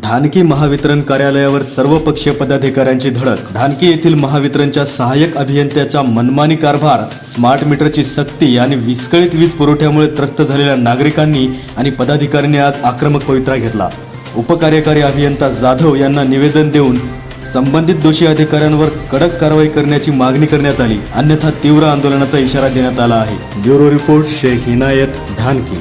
ढानकी महावितरण कार्यालयावर सर्वपक्षीय पदाधिकाऱ्यांची धडक। ढानकी येथील महावितरणच्या सहाय्यक अभियंत्याचा मनमानी कारभार, स्मार्ट मीटरची सक्ती आणि विस्कळीत वीज पुरवठ्यामुळे त्रस्त झालेल्या नागरिकांनी आणि पदाधिकाऱ्यांनी आज आक्रमक पवित्रा घेतला। उपकार्यकारी अभियंता जाधव यांना निवेदन देऊन संबंधित दोषी अधिकाऱ्यांवर कडक कारवाई करण्याची मागणी करण्यात आली, अन्यथा तीव्र आंदोलनाचा इशारा देण्यात आला आहे। Bureau report, Shaikh Inayat, Dhanki.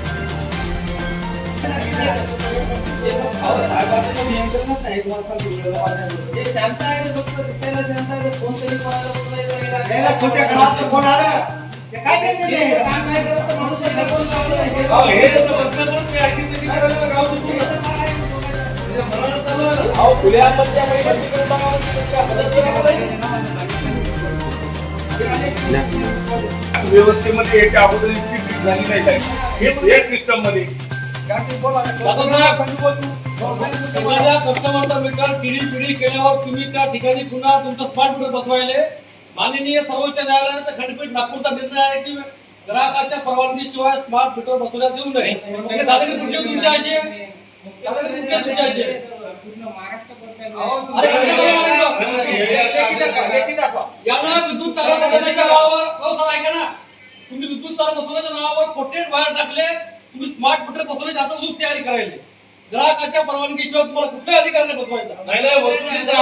व्यवस्थेमध्ये याच्या अगोदर इतकी फीट झाली नाही काय हे सिस्टम मध्ये कस्टमरचा मीटर पिढी केल्यावर तुम्ही त्या ठिकाणी पुन्हा तुमचं स्मार्ट मीटर बसवायले माननीय सर्वोच्च न्यायालयाचा खंडपीठ नागपूरचा निर्णय आहे की ग्राहकाच्या परवानगीशिवाय स्मार्ट मीटर बसवण्यात येऊ नये। दादागिरी कुठे तुमच्या अशी विद्युत तारा बसवण्याच्या नावावर ऐका ना, तुम्ही विद्युत तारा बसवण्याच्या नावावर कोटेड बाहेर टाकले, तुम्ही स्मार्ट मीटर बसवण्याची आता उद्योग तयारी करायला ग्राहकाच्या परवानगीशिवाय तुम्हाला कुठल्या अधिकाऱ्याने बसवायचा नाही वसुलीचा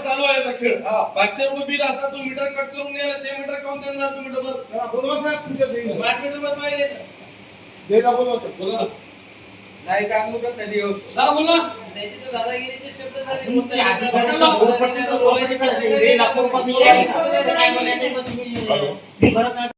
चालू आहे खेळ। 500 रुपये बिल असता तू मीटर कट करून द्यायला ते मीटर काऊन देणार तुम्ही डबल बोलवा साहेब तुमच्या स्मार्ट मीटर बसवायला देगा बोलवा नाही काम करत नाही देऊ दादा बोल ना त्याची तर दादागिरीचे शब्द झाले लाखो रुपये